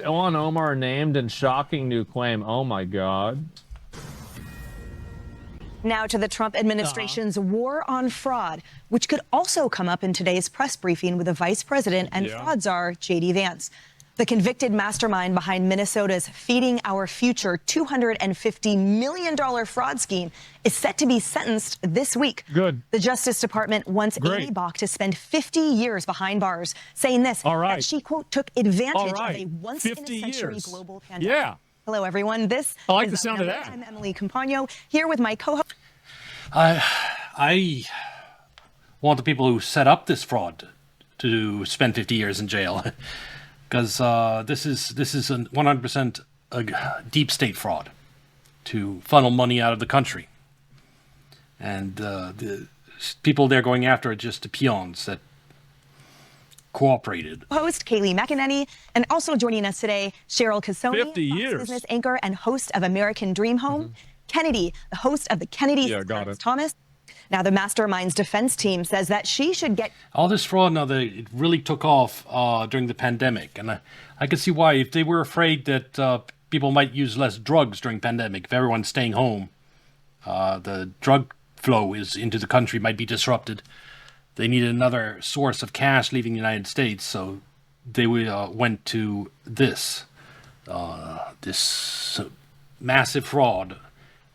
Ilhan Omar named in shocking new claim. Oh my God. Now to the Trump administration's war on fraud, which could also come up in today's press briefing with the vice president and fraud czar, J.D. Vance. The convicted mastermind behind Minnesota's Feeding Our Future $250 million fraud scheme is set to be sentenced this week. Good. The Justice Department wants Amy Bach to spend 50 years behind bars, saying this, that she, quote, took advantage of a once-in-a-century global pandemic. Yeah. Hello, everyone. This I like is the sound of that. I'm Emily Compagno, here with my co-host. I want the people who set up this fraud to spend 50 years in jail, because this is a 100% a deep state fraud to funnel money out of the country, and the people they're going after are just the peons that cooperated. Host Kayleigh McEnany, and also joining us today, Cheryl Casoni, 50 years. Fox Business anchor and host of American Dream Home. Kennedy, the host of the Kennedy Thomas. Now, the Mastermind's defense team says that she should get all this fraud. Now, it really took off during the pandemic, and I could see why. If they were afraid that people might use less drugs during pandemic, if everyone's staying home, the drug flow into the country might be disrupted. They needed another source of cash leaving the United States, so they went to this massive fraud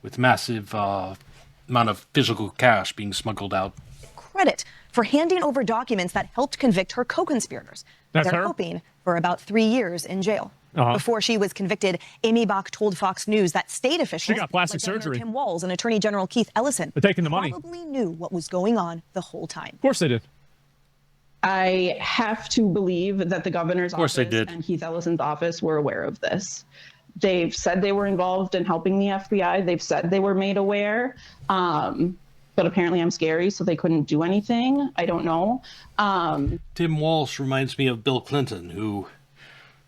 with massive amount of physical cash being smuggled out. Credit for handing over documents that helped convict her co-conspirators. They're hoping for about 3 years in jail. Before she was convicted, Amy Bach told Fox News that state officials, she got plastic like surgery. Tim Walz and Attorney General Keith Ellison, they're taking the money. Probably knew what was going on the whole time. Of course they did. I have to believe that the governor's office and Keith Ellison's office were aware of this. They've said they were involved in helping the FBI. They've said they were made aware. But apparently I'm scary, so they couldn't do anything. I don't know. Tim Walz reminds me of Bill Clinton, who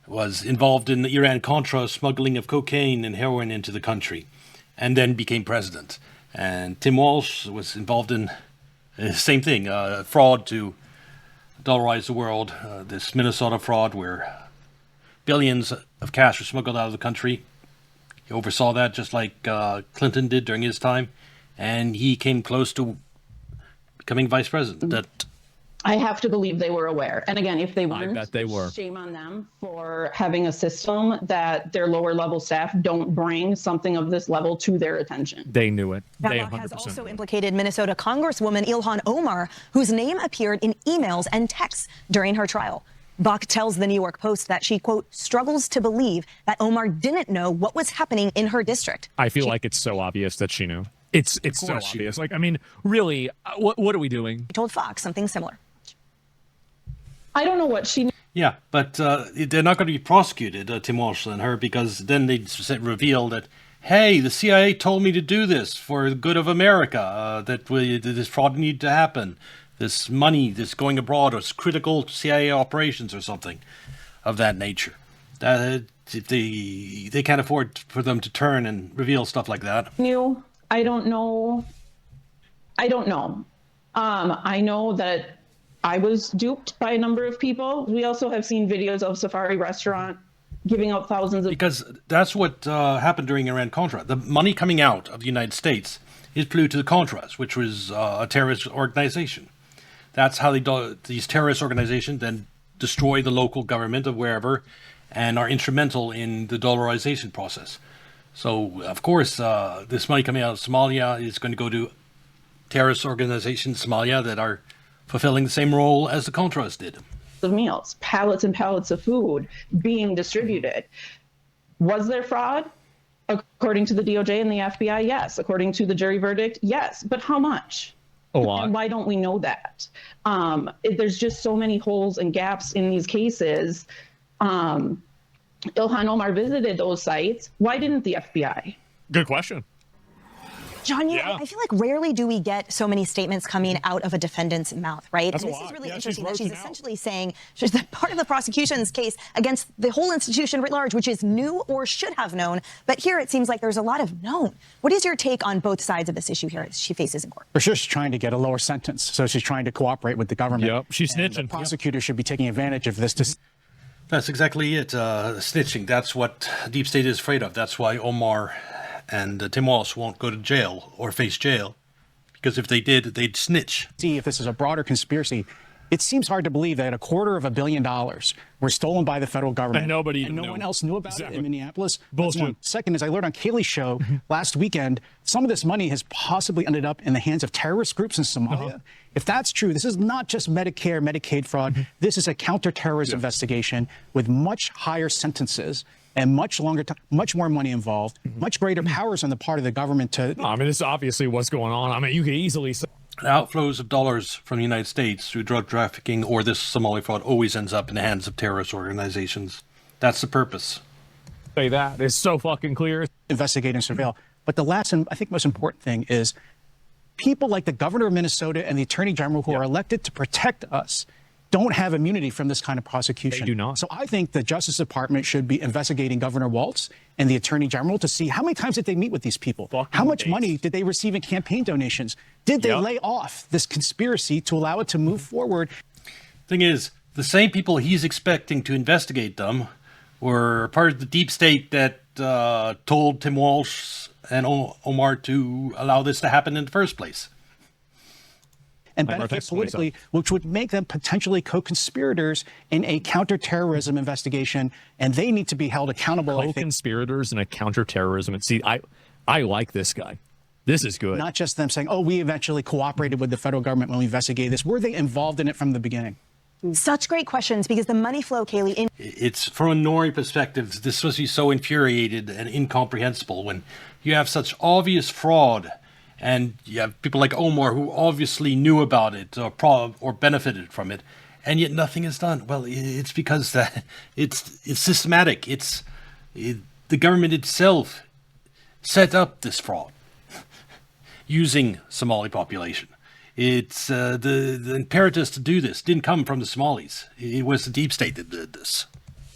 was involved in the Iran-Contra smuggling of cocaine and heroin into the country, and then became president. And Tim Walz was involved in the same thing, fraud to dollarize the world, this Minnesota fraud where billions of cash were smuggled out of the country. He oversaw that just like Clinton did during his time, and he came close to becoming vice president. I have to believe they were aware. And again, if they weren't, I bet they were. Shame on them for having a system that their lower level staff don't bring something of this level to their attention. They knew it. They Bach has also implicated Minnesota Congresswoman Ilhan Omar, whose name appeared in emails and texts during her trial. Bach tells the New York Post that she, quote, struggles to believe that Omar didn't know what was happening in her district. I feel like it's so obvious that she knew. It's so obvious. Like, I mean, really, what are we doing? She told Fox something similar. I don't know what she knew. Yeah, but they're not going to be prosecuted, Tim Walz and her, because then they'd reveal that, hey, the CIA told me to do this for the good of America, that this fraud needed to happen. This money that's going abroad was critical CIA operations or something of that nature. They can't afford for them to turn and reveal stuff like that. I don't know. I know that I was duped by a number of people. We also have seen videos of Safari Restaurant giving out thousands of... Because that's what happened during Iran-Contra. The money coming out of the United States is flew to the Contras, which was a terrorist organization. That's how these terrorist organizations then destroy the local government of wherever and are instrumental in the dollarization process. So, of course, this money coming out of Somalia is going to go to terrorist organizations in Somalia that are fulfilling the same role as the Contras did. Of meals, pallets and pallets of food being distributed. Was there fraud? According to the DOJ and the FBI, yes. According to the jury verdict, yes. But how much? A lot. And why don't we know that? There's just so many holes and gaps in these cases. Ilhan Omar visited those sites. Why didn't the FBI? Good question. John, I feel like rarely do we get so many statements coming out of a defendant's mouth, right? That's and a this lot. is really Yeah, interesting she's that she's roasting essentially saying she's part of the prosecution's case against the whole institution writ large, which is new or should have known. But here it seems like there's a lot of known. What is your take on both sides of this issue here as she faces in court? For sure, she's trying to get a lower sentence. So she's trying to cooperate with the government. Yep, she's snitching. The prosecutor should be taking advantage of this to... That's exactly it. Snitching. That's what Deep State is afraid of. That's why Omar and Tim Walsh won't go to jail or face jail. Because if they did, they'd snitch. See if this is a broader conspiracy. It seems hard to believe that $250 million were stolen by the federal government. And no one else knew about it in Minneapolis. Bullshit. Second, as I learned on Kaylee's show last weekend, some of this money has possibly ended up in the hands of terrorist groups in Somalia. If that's true, this is not just Medicare, Medicaid fraud. This is a counterterrorism investigation with much higher sentences and much longer, much more money involved, much greater powers on the part of the government to. No, I mean, this is obviously what's going on. I mean, you could easily say. Outflows of dollars from the United States through drug trafficking or this Somali fraud always ends up in the hands of terrorist organizations. That's the purpose. Say that. It's so fucking clear. Investigate and surveil. But the last and I think most important thing is people like the governor of Minnesota and the attorney general who are elected to protect us don't have immunity from this kind of prosecution. They do not. So I think the Justice Department should be investigating Governor Walz and the Attorney General to see how many times did they meet with these people? How much money did they receive in campaign donations? Did they lay off this conspiracy to allow it to move forward? Thing is, the same people he's expecting to investigate them were part of the deep state that told Tim Walsh and Omar to allow this to happen in the first place. And benefit politically, which would make them potentially co-conspirators in a counterterrorism investigation, and they need to be held accountable. Co-conspirators in a counterterrorism. And see, I like this guy. This is good. Not just them saying, oh, we eventually cooperated with the federal government when we investigated this. Were they involved in it from the beginning? Such great questions, because the money flow, Kaylee. It's from a Nori perspective, this must be so infuriated and incomprehensible when you have such obvious fraud. And you have people like Omar who obviously knew about it or benefited from it, and yet nothing is done. Well, it's because that it's systematic. The government itself set up this fraud using Somali population. It's the impetus to do this didn't come from the Somalis. It was the deep state that did this.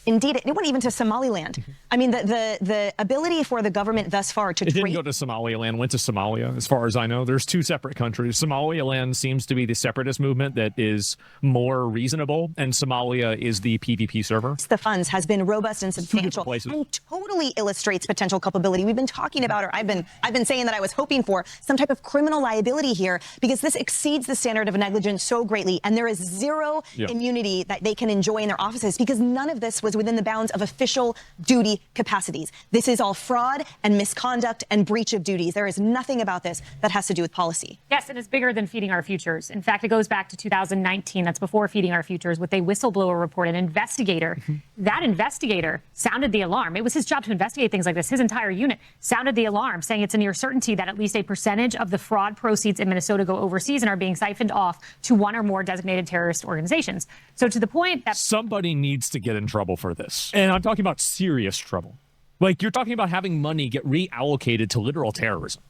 Indeed, it went even to Somaliland. I mean, the ability for the government thus far to It didn't go to Somaliland, went to Somalia, as far as I know. There's two separate countries. Somaliland seems to be the separatist movement that is more reasonable, and Somalia is the PvP server. The funds has been robust and substantial and totally illustrates potential culpability. We've been talking about, or I've been saying that I was hoping for some type of criminal liability here, because this exceeds the standard of negligence so greatly, and there is zero immunity that they can enjoy in their offices, because none of this was within the bounds of official duty capacities. This is all fraud and misconduct and breach of duties. There is nothing about this that has to do with policy. Yes, and it's bigger than Feeding Our Futures. In fact, it goes back to 2019. That's before Feeding Our Futures, with a whistleblower report, an investigator. That investigator sounded the alarm. It was his job to investigate things like this. His entire unit sounded the alarm, saying it's a near certainty that at least a percentage of the fraud proceeds in Minnesota go overseas and are being siphoned off to one or more designated terrorist organizations. So to the point that somebody needs to get in trouble for this. And I'm talking about serious trouble. Like, you're talking about having money get reallocated to literal terrorism.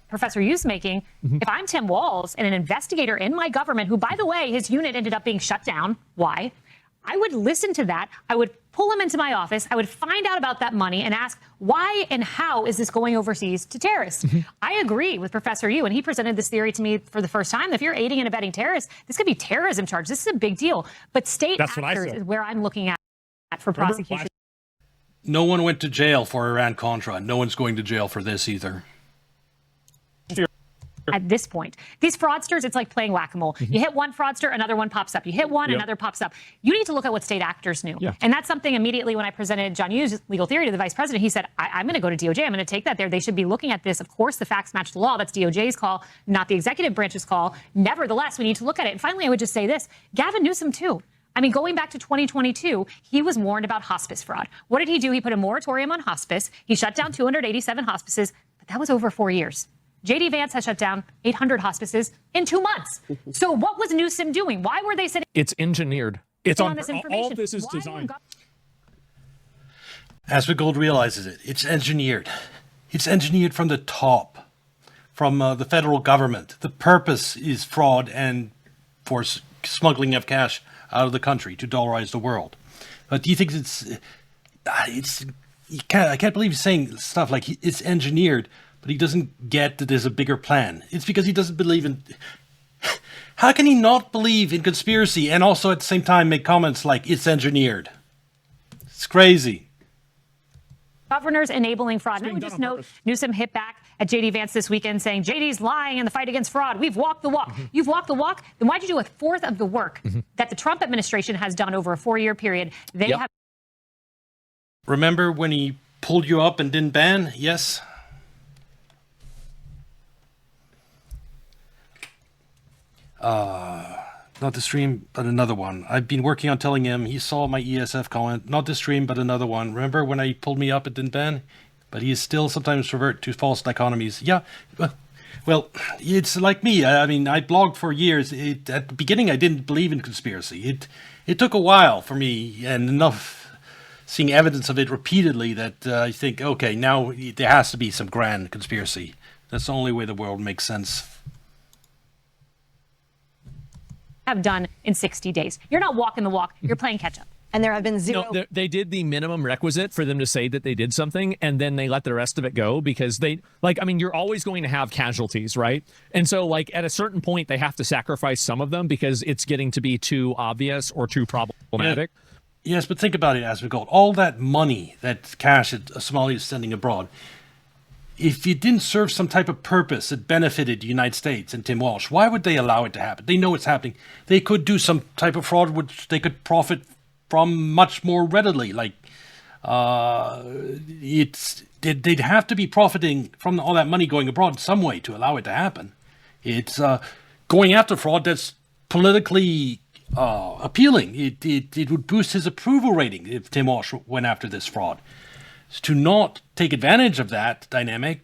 Professor Yu's making, if I'm Tim Walz and an investigator in my government, who, by the way, his unit ended up being shut down. Why? I would listen to that. I would pull him into my office. I would find out about that money and ask, why and how is this going overseas to terrorists? I agree with Professor Yu, and he presented this theory to me for the first time. If you're aiding and abetting terrorists, this could be terrorism charge. This is a big deal. But state actors is where I'm looking at for prosecution. No one went to jail for Iran-Contra. No one's going to jail for this either. At this point, these fraudsters, it's like playing whack-a-mole. You hit one fraudster, another one pops up. You hit one, another pops up. You need to look at what state actors knew. And that's something immediately when I presented John Yu's legal theory to the vice president, he said, I'm going to go to DOJ. I'm going to take that there. They should be looking at this. Of course, the facts match the law. That's DOJ's call, not the executive branch's call. Nevertheless, we need to look at it. And finally, I would just say this. Gavin Newsom, too. I mean, going back to 2022, he was warned about hospice fraud. What did he do? He put a moratorium on hospice. He shut down 287 hospices, but that was over 4 years. J.D. Vance has shut down 800 hospices in 2 months. So what was Newsom doing? Why were they sitting? It's engineered. It's on this information. All this is designed. Asmongold realizes it. It's engineered. It's engineered from the top, from the federal government. The purpose is fraud and for smuggling of cash out of the country to dollarize the world. But do you think I can't believe he's saying stuff like it's engineered, but he doesn't get that there's a bigger plan. It's because he doesn't believe in... How can he not believe in conspiracy and also at the same time make comments like it's engineered? It's crazy. Governors enabling fraud. And I would just note Newsom hit back at J.D. Vance this weekend saying, JD's lying in the fight against fraud. We've walked the walk. You've walked the walk. Then why'd you do a fourth of the work that the Trump administration has done over a 4-year period? They have. Remember when he pulled you up and didn't ban? Yes. Not the stream, but another one. I've been working on telling him. He saw my ESF comment. Not the stream, but another one. Remember when I pulled me up and didn't ban? But he is still sometimes revert to false dichotomies. Yeah, well, it's like me. I mean, I blogged for years. At the beginning, I didn't believe in conspiracy. It took a while for me, and enough seeing evidence of it repeatedly that I think, okay, now there has to be some grand conspiracy. That's the only way the world makes sense. Have done in 60 days. You're not walking the walk. You're playing catch up. And there have been zero. No, they did the minimum requisite for them to say that they did something, and then they let the rest of it go because they, like, I mean, you're always going to have casualties, right? And so, like, at a certain point, they have to sacrifice some of them because it's getting to be too obvious or too problematic. Yeah. Yes, but think about it, Asmongold. All that money, that cash that Somalia is sending abroad, if it didn't serve some type of purpose that benefited the United States and Tim Walsh, why would they allow it to happen? They know it's happening. They could do some type of fraud which they could profit from much more readily. Like, they'd have to be profiting from all that money going abroad in some way to allow it to happen. It's going after fraud that's politically appealing. It would boost his approval rating if Tim Walsh went after this fraud. To not take advantage of that dynamic,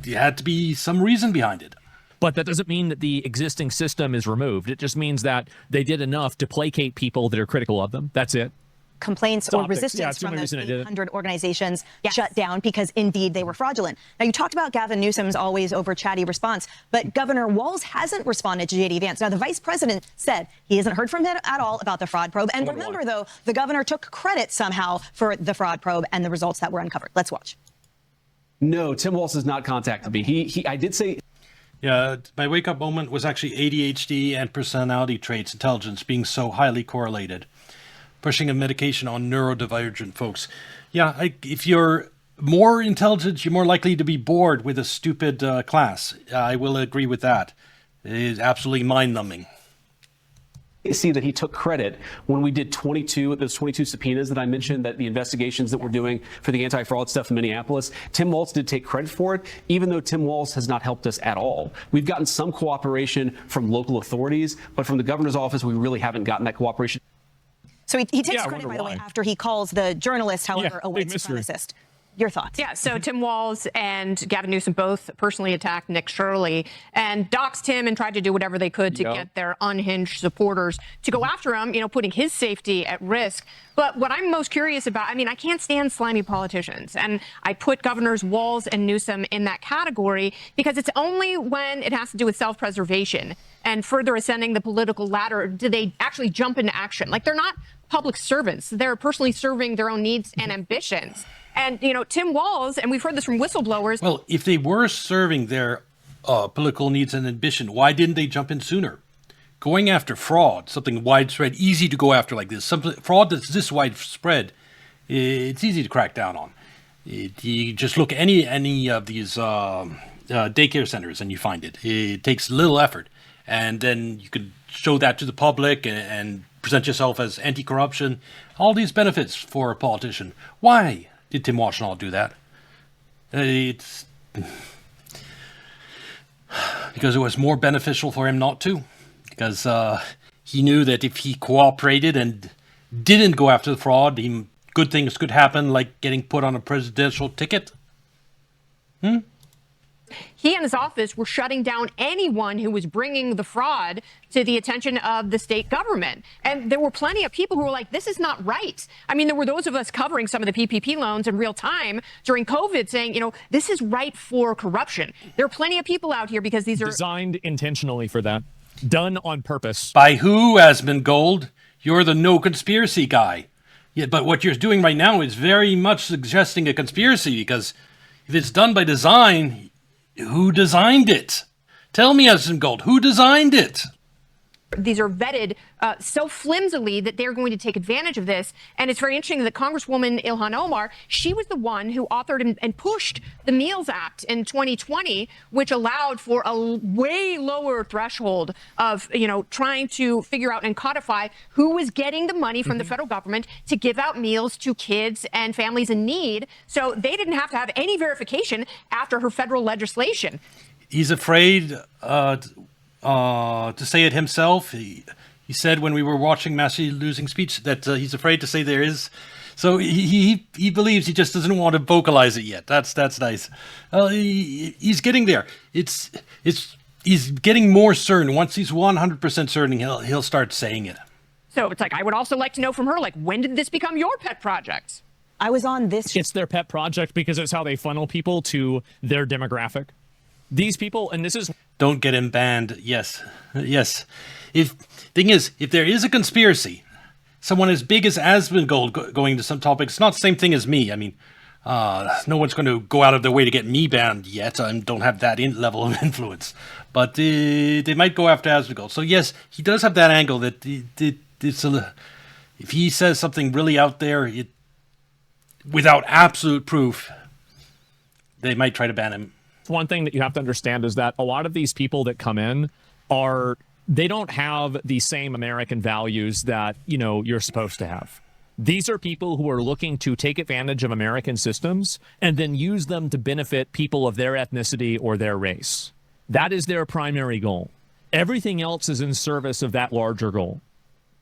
there had to be some reason behind it. But that doesn't mean that the existing system is removed. It just means that they did enough to placate people that are critical of them. That's it. Complaints or resistance from those 800 organizations shut down because indeed they were fraudulent. Now, you talked about Gavin Newsom's always over chatty response, but Governor Walz hasn't responded to J.D. Vance. Now, the vice president said he hasn't heard from him at all about the fraud probe. And remember, though, the governor took credit somehow for the fraud probe and the results that were uncovered. Let's watch. No, Tim Walz has not contacted me. I did say. Yeah, my wake-up moment was actually ADHD and personality traits intelligence being so highly correlated. Pushing a medication on neurodivergent folks. Yeah, if you're more intelligent, you're more likely to be bored with a stupid class. I will agree with that. It is absolutely mind-numbing. See that he took credit when we did those 22 subpoenas that I mentioned, that the investigations that we're doing for the anti-fraud stuff in Minneapolis. Tim Walz did take credit for it, even though Tim Walz has not helped us at all. We've gotten some cooperation from local authorities, but from the governor's office, we really haven't gotten that cooperation. So he takes credit, by the way, after he calls the journalist, however, a white supremacist. Your thoughts? Yeah, so Tim Walz and Gavin Newsom both personally attacked Nick Shirley and doxed him and tried to do whatever they could to get their unhinged supporters to go after him, putting his safety at risk. But what I'm most curious about, I mean, I can't stand slimy politicians. And I put Governors Walz and Newsom in that category because it's only when it has to do with self-preservation and further ascending the political ladder do they actually jump into action. Like, they're not public servants. They're personally serving their own needs and ambitions. And, Tim Walz, and we've heard this from whistleblowers. Well, if they were serving their political needs and ambition, why didn't they jump in sooner? Going after fraud, something widespread, easy to go after like this, fraud that's this widespread, it's easy to crack down on. You just look at any of these daycare centers and you find it. It takes little effort. And then you could show that to the public and present yourself as anti-corruption. All these benefits for a politician. Why did Tim Walsh not do that? It's because it was more beneficial for him not to. Because he knew that if he cooperated and didn't go after the fraud, good things could happen, like getting put on a presidential ticket. He and his office were shutting down anyone who was bringing the fraud to the attention of the state government. And there were plenty of people who were like, this is not right. I mean, there were those of us covering some of the PPP loans in real time during COVID saying, this is ripe for corruption. There are plenty of people out here because these are designed intentionally for that. Done on purpose. By who, Asmongold? You're the no conspiracy guy. Yeah, but what you're doing right now is very much suggesting a conspiracy, because if it's done by design, who designed it? Tell me, Asmongold, who designed it? These are vetted so flimsily that they're going to take advantage of this. And it's very interesting that Congresswoman Ilhan Omar, she was the one who authored and pushed the Meals Act in 2020, which allowed for a way lower threshold of, trying to figure out and codify who was getting the money from the federal government to give out meals to kids and families in need. So they didn't have to have any verification after her federal legislation. He's afraid to say it himself. He said when we were watching Massey losing speech that he's afraid to say there is. So he believes, he just doesn't want to vocalize it yet. That's nice. He's getting there. He's getting more certain. Once he's 100% certain, he'll start saying it. So it's like, I would also like to know from her, like, when did this become your pet project? I was on this. It's their pet project because it's how they funnel people to their demographic. These people, and this is... Don't get him banned. Yes. Thing is, if there is a conspiracy, someone as big as Asmongold going to some topic, it's not the same thing as me. I mean, no one's going to go out of their way to get me banned yet. I don't have that level of influence. But they might go after Asmongold. So yes, he does have that angle that if he says something really out there, without absolute proof, they might try to ban him. One thing that you have to understand is that a lot of these people that come in they don't have the same American values that, you're supposed to have. These are people who are looking to take advantage of American systems and then use them to benefit people of their ethnicity or their race. That is their primary goal. Everything else is in service of that larger goal.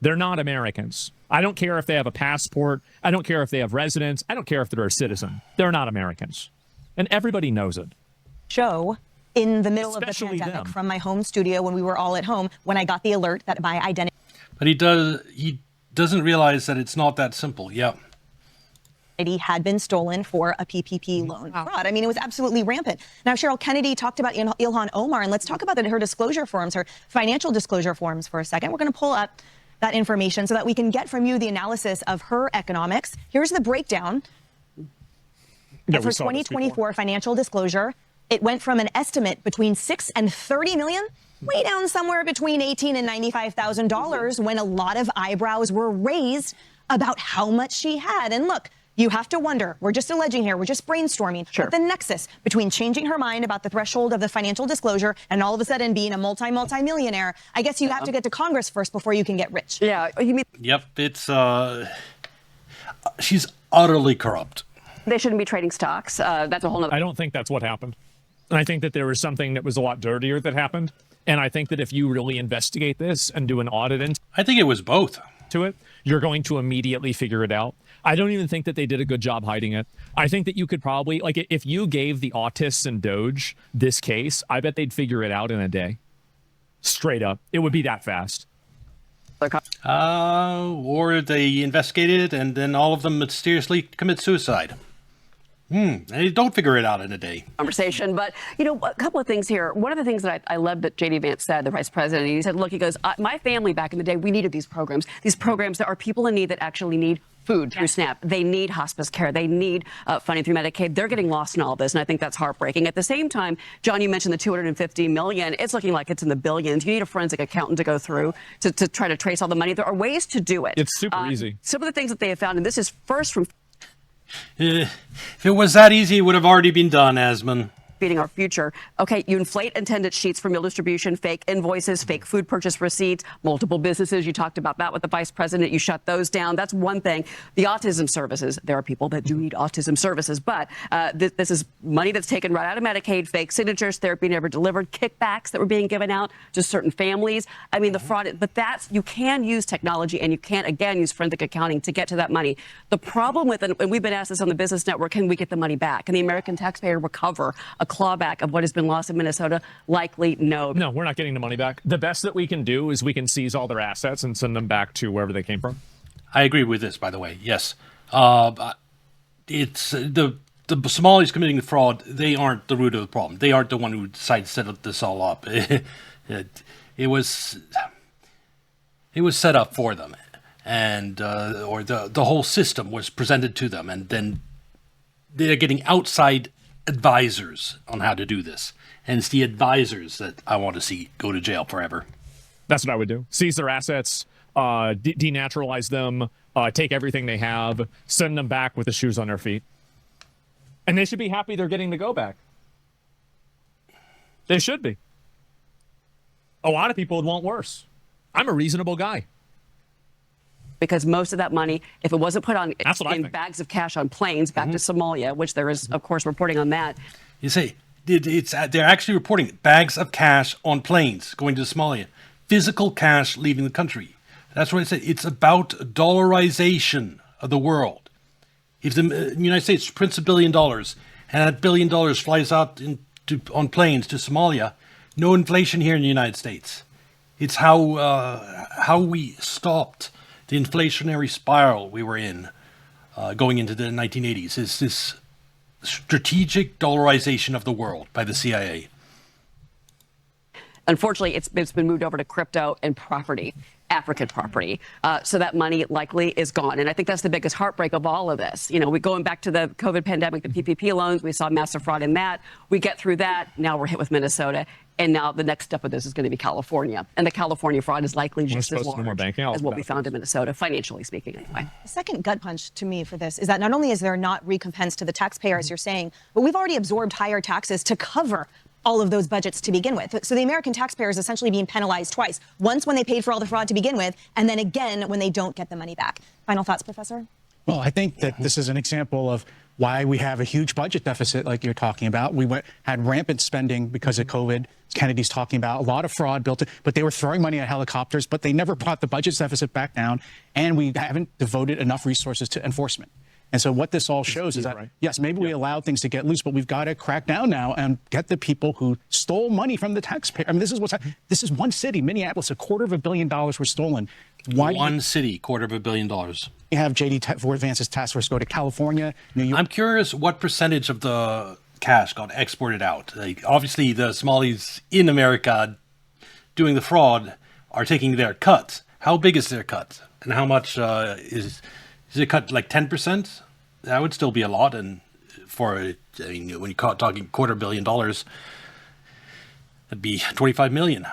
They're not Americans. I don't care if they have a passport. I don't care if they have residence. I don't care if they're a citizen. They're not Americans. And everybody knows it. Show in the middle Especially of the pandemic them. from my home studio when we were all at home, when I got the alert that my identity. But he doesn't realize that it's not that simple. Yeah. Had been stolen for a PPP loan fraud. I mean, it was absolutely rampant. Now, Cheryl Kennedy talked about Ilhan Omar, and let's talk about her disclosure forms, her financial disclosure forms for a second. We're going to pull up that information so that we can get from you the analysis of her economics. Here's the breakdown. Yeah, for 2024 financial disclosure, it went from an estimate between $6 and $30 million, way down somewhere between $18,000 and $95,000, when a lot of eyebrows were raised about how much she had. And look, you have to wonder, we're just alleging here, we're just brainstorming, but the nexus between changing her mind about the threshold of the financial disclosure and all of a sudden being a multi-millionaire, I guess you have to get to Congress first before you can get rich. Yeah, you mean... Yep, she's utterly corrupt. They shouldn't be trading stocks. That's a whole nother... I don't think that's what happened. And I think that there was something that was a lot dirtier that happened. And I think that if you really investigate this and do an audit into I think it was both. it, you're going to immediately figure it out. I don't even think that they did a good job hiding it. I think that you could probably, like, if you gave the autists and Doge this case, I bet they'd figure it out in a day. Straight up. It would be that fast. Or they investigated and then all of them mysteriously commit suicide. They don't figure it out in a day. Conversation, but a couple of things here. One of the things that I love that JD Vance said, the vice president, he said, look, he goes, my family back in the day, we needed these programs. These programs, there are people in need that actually need food through SNAP. They need hospice care. They need funding through Medicaid. They're getting lost in all this, and I think that's heartbreaking. At the same time, John, you mentioned the $250 million. It's looking like it's in the billions. You need a forensic accountant to go through to try to trace all the money. There are ways to do it. It's super easy. Some of the things that they have found, and this is first from... If it was that easy, it would have already been done, Asmon. Feeding our future. Okay, you inflate attendance sheets for meal distribution, fake invoices, fake food purchase receipts, multiple businesses. You talked about that with the vice president. You shut those down. That's one thing. The autism services. There are people that do need autism services, but this is money that's taken right out of Medicaid, fake signatures, therapy never delivered, kickbacks that were being given out to certain families. I mean, the fraud, but you can use technology and you can't, again, use forensic accounting to get to that money. The problem with it, and we've been asked this on the Business Network, can we get the money back? Can the American taxpayer recover a clawback of what has been lost in Minnesota? Likely no. No, we're not getting the money back. The best that we can do is we can seize all their assets and send them back to wherever they came from. I agree with this, by the way. Yes. It's the Somalis committing the fraud. They aren't the root of the problem. They aren't the one who decided to set this all up. It was set up for them, and or the whole system was presented to them, and then they're getting outside advisors on how to do this. And it's the advisors that I want to see go to jail forever. That's what I would do. Seize their assets, denaturalize them, take everything they have, send them back with the shoes on their feet. And they should be happy they're getting to go back. They should be. A lot of people would want worse. I'm a reasonable guy. Because most of that money, if it wasn't put on in bags of cash on planes back to Somalia, which there is, of course, reporting on that. You say they're actually reporting bags of cash on planes going to Somalia, physical cash leaving the country. That's what I said. It's about dollarization of the world. If the United States prints $1 billion and that $1 billion flies out on planes to Somalia, no inflation here in the United States. It's how we stopped the inflationary spiral we were in going into the 1980s. Is this strategic dollarization of the world by the CIA. Unfortunately, it's been moved over to crypto and property, African property. So that money likely is gone. And I think that's the biggest heartbreak of all of this. You know, we're going back to the COVID pandemic, the PPP loans, we saw massive fraud in that. We get through that. Now we're hit with Minnesota. And now the next step of this is going to be California. And the California fraud is likely just as large as what we found in Minnesota, financially speaking, anyway. The second gut punch to me for this is that not only is there not recompense to the taxpayer, as you're saying, but we've already absorbed higher taxes to cover all of those budgets to begin with. So the American taxpayer is essentially being penalized twice. Once when they paid for all the fraud to begin with, and then again when they don't get the money back. Final thoughts, Professor? Well, I think that this is an example of why we have a huge budget deficit like you're talking about. We had rampant spending because of COVID. Kennedy's talking about a lot of fraud built in, but they were throwing money at helicopters, but they never brought the budget deficit back down, and we haven't devoted enough resources to enforcement. And so what this all shows is that, yes, maybe we allowed things to get loose, but we've got to crack down now and get the people who stole money from the taxpayer. I mean, this is one city, Minneapolis, $250 million were stolen. One city, $250 million. You have JD Vance's task force go to California, New York. I'm curious what percentage of the cash got exported out. Like, obviously, the Somalis in America doing the fraud are taking their cut. How big is their cut? And how much is it cut, like 10%? That would still be a lot. And when you're talking $250 million, that'd be 25 million.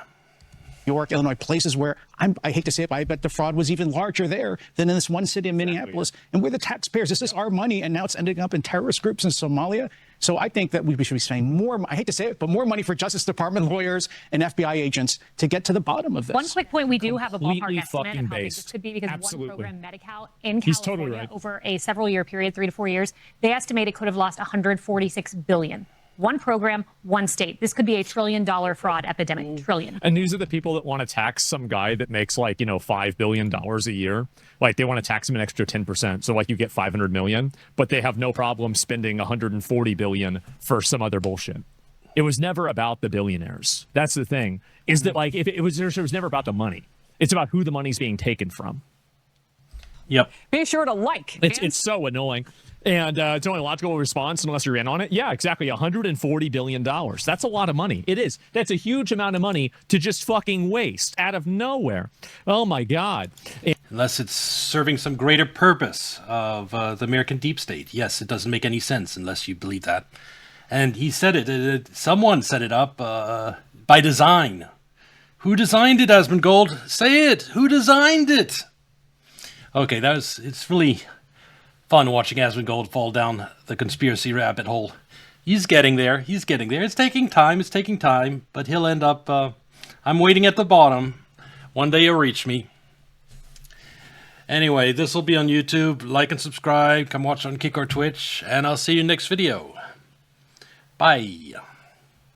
York, Illinois, places where I hate to say it, but I bet the fraud was even larger there than in this one city in Minneapolis. And we're the taxpayers. This is our money, and now it's ending up in terrorist groups in Somalia. So I think that we should be spending more, I hate to say it, but more money for Justice Department lawyers and FBI agents to get to the bottom of this. One quick point, we do have a ballpark estimate of how big this could be, because one program, Medi-Cal, in California, over a several-year period, 3 to 4 years, they estimate it could have lost $146 billion. One program, one state. This could be $1 trillion fraud epidemic. $1 trillion. And these are the people that want to tax some guy that makes like, $5 billion a year. Like, they want to tax him an extra 10%. So like you get 500 million, but they have no problem spending 140 billion for some other bullshit. It was never about the billionaires. That's the thing, is that like, if it was never about the money. It's about who the money's being taken from. Yep. Be sure to like. It's so annoying. And it's only a logical response unless you're in on it. Yeah, exactly. $140 billion. That's a lot of money. It is. That's a huge amount of money to just fucking waste out of nowhere. Oh, my God. Unless it's serving some greater purpose of the American deep state. Yes, it doesn't make any sense unless you believe that. And he said it. Someone set it up by design. Who designed it, Asmongold? Say it. Who designed it? Okay, it's really fun watching Asmongold fall down the conspiracy rabbit hole. He's getting there. It's taking time, but he'll end up, I'm waiting at the bottom. One day he'll reach me. Anyway, this will be on YouTube. Like and subscribe. Come watch on Kick or Twitch, and I'll see you next video. Bye.